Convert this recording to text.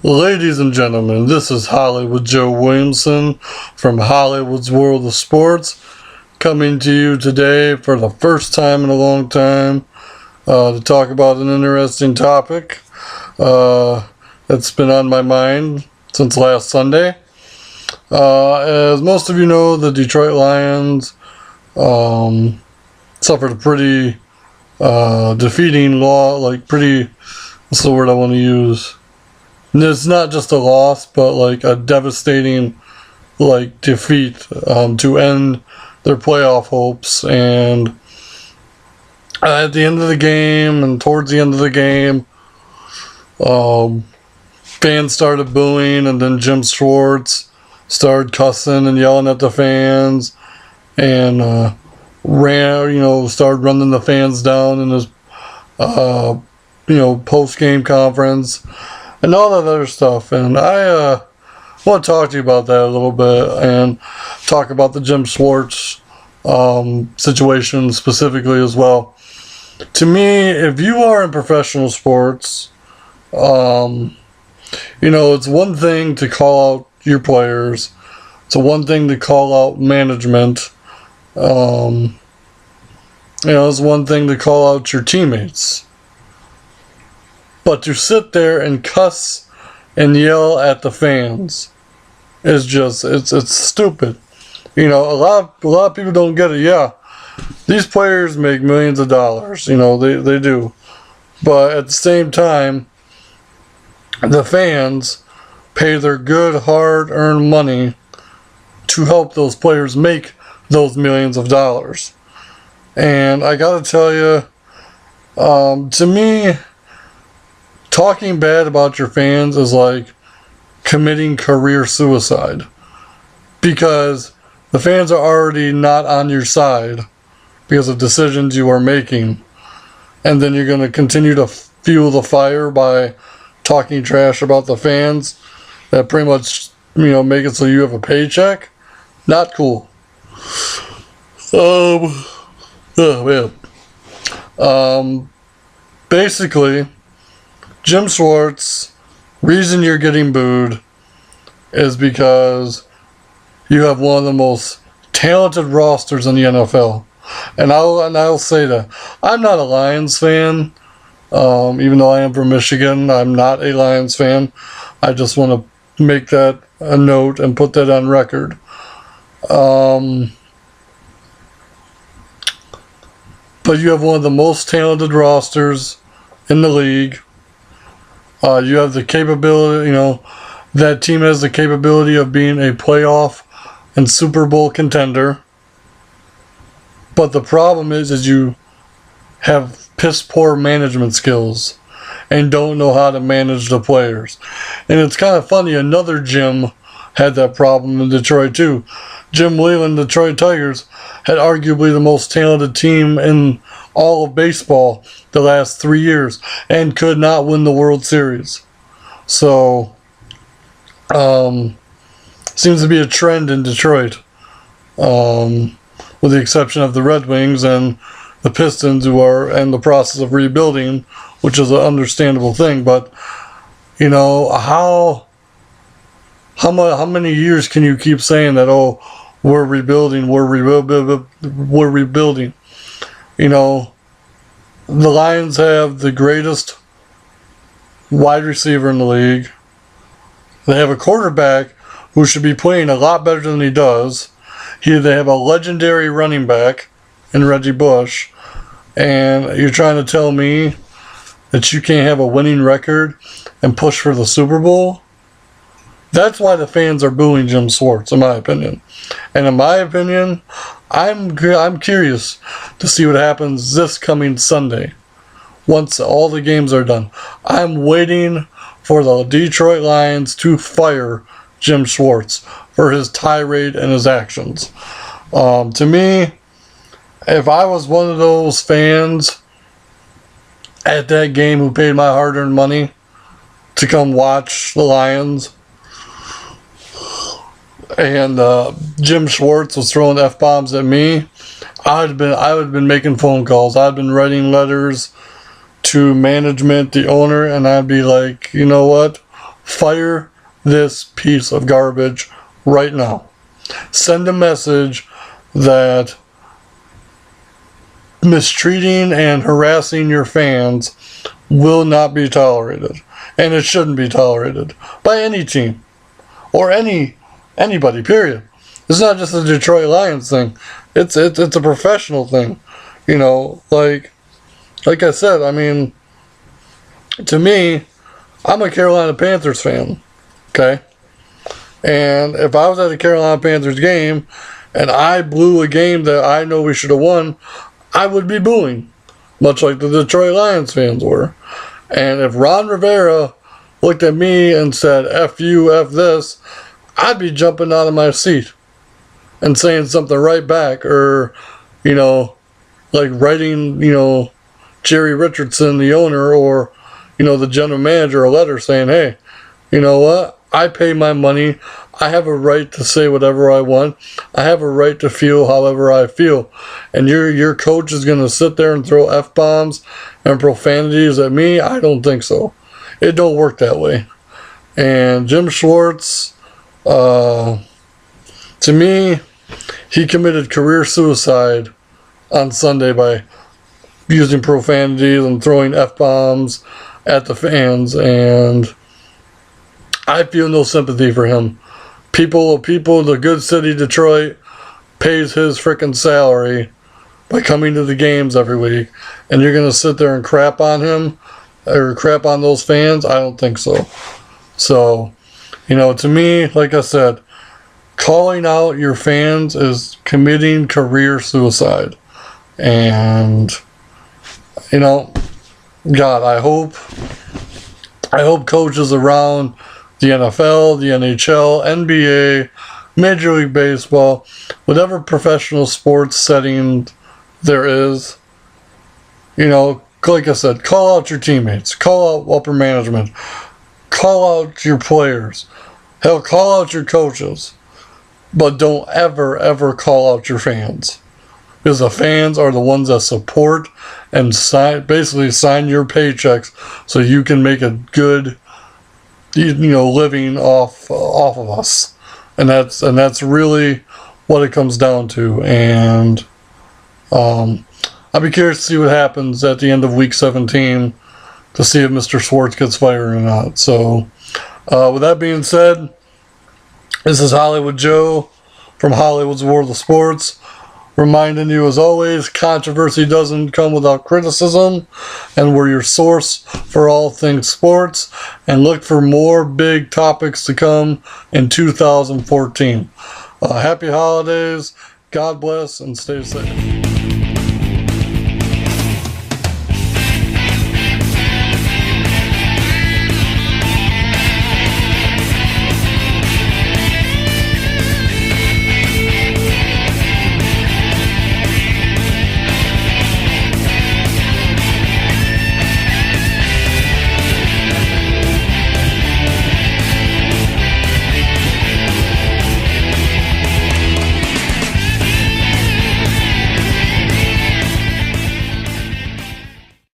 Ladies and gentlemen, this is Hollywood Joe Williamson from Hollywood's World of Sports, coming to you today for the first time in a long time to talk about an interesting topic that's been on my mind since last Sunday. As most of you know, the Detroit Lions suffered a pretty defeating what's the word I want to use? And it's not just a loss, but like a devastating defeat to end their playoff hopes. And at the end of the game and towards the end of the game, fans started booing, and then Jim Schwartz started cussing and yelling at the fans, and started running the fans down in his post-game conference and all that other stuff. And I want to talk to you about that a little bit and talk about the Jim Schwartz situation specifically as well. To me, if you are in professional sports, it's one thing to call out your players. It's one thing to call out management. It's one thing to call out your teammates. But to sit there and cuss and yell at the fans is just, it's stupid. A lot of people don't get it. Yeah, these players make millions of dollars. They do. But at the same time, the fans pay their good, hard-earned money to help those players make those millions of dollars. And I gotta tell you, to me, talking bad about your fans is like committing career suicide, because the fans are already not on your side because of decisions you are making, and then you're going to continue to fuel the fire by talking trash about the fans that pretty much make it so you have a paycheck. Not cool. Basically, Jim Schwartz, reason you're getting booed is because you have one of the most talented rosters in the NFL. And I'll say that. I'm not a Lions fan. Even though I am from Michigan, I'm not a Lions fan. I just want to make that a note and put that on record. But you have one of the most talented rosters in the league. You have the capability, that team has the capability of being a playoff and Super Bowl contender. But the problem is you have piss poor management skills and don't know how to manage the players. And it's kind of funny, another Jim had that problem in Detroit too. Jim Leyland, Detroit Tigers, had arguably the most talented team in all of baseball the last 3 years and could not win the World Series. So, seems to be a trend in Detroit, with the exception of the Red Wings and the Pistons, who are in the process of rebuilding, which is an understandable thing. But how many years can you keep saying that? Oh, we're rebuilding. The Lions have the greatest wide receiver in the league. They have a quarterback who should be playing a lot better than he does. They have a legendary running back in Reggie Bush. And you're trying to tell me that you can't have a winning record and push for the Super Bowl? That's why the fans are booing Jim Schwartz, in my opinion. And in my opinion, I'm curious to see what happens this coming Sunday, once all the games are done. I'm waiting for the Detroit Lions to fire Jim Schwartz for his tirade and his actions. To me, if I was one of those fans at that game who paid my hard-earned money to come watch the Lions, and Jim Schwartz was throwing F-bombs at me, I would have been making phone calls. I'd been writing letters to management, the owner, and I'd be like, you know what? fire this piece of garbage right now. Send a message that mistreating and harassing your fans will not be tolerated, and it shouldn't be tolerated by any team or anybody, period. It's not just a Detroit Lions thing. It's a professional thing. You know, like I said, I mean, to me, I'm a Carolina Panthers fan, okay? And if I was at a Carolina Panthers game and I blew a game that I know we should have won, I would be booing, much like the Detroit Lions fans were. And if Ron Rivera looked at me and said, F you, F this, I'd be jumping out of my seat and saying something right back, or, you know, like writing, you know, Jerry Richardson, the owner, or, you know, the general manager, a letter saying, hey, you know what? I pay my money. I have a right to say whatever I want. I have a right to feel however I feel. And your coach is going to sit there and throw F-bombs and profanities at me? I don't think so. It don't work that way. And Jim Schwartz, to me, he committed career suicide on Sunday by using profanities and throwing F-bombs at the fans, and I feel no sympathy for him. People, the good city Detroit pays his freaking salary by coming to the games every week, and you're going to sit there and crap on him or crap on those fans? I don't think so. So, you know, to me, like I said, calling out your fans is committing career suicide. And, you know, God, I hope coaches around the NFL, the NHL, NBA, Major League Baseball, whatever professional sports setting there is, you know, like I said, call out your teammates, call out upper management, call out your players, hell, call out your coaches, but don't ever call out your fans. Because the fans are the ones that support and basically sign your paychecks so you can make a good, you know, living off of us. And that's really what it comes down to. And I'll be curious to see what happens at the end of week 17 to see if Mr. Schwartz gets fired or not. So with that being said, this is Hollywood Joe from Hollywood's World of Sports, reminding you, as always, controversy doesn't come without criticism, and we're your source for all things sports, and look for more big topics to come in 2014. Happy holidays, God bless, and stay safe.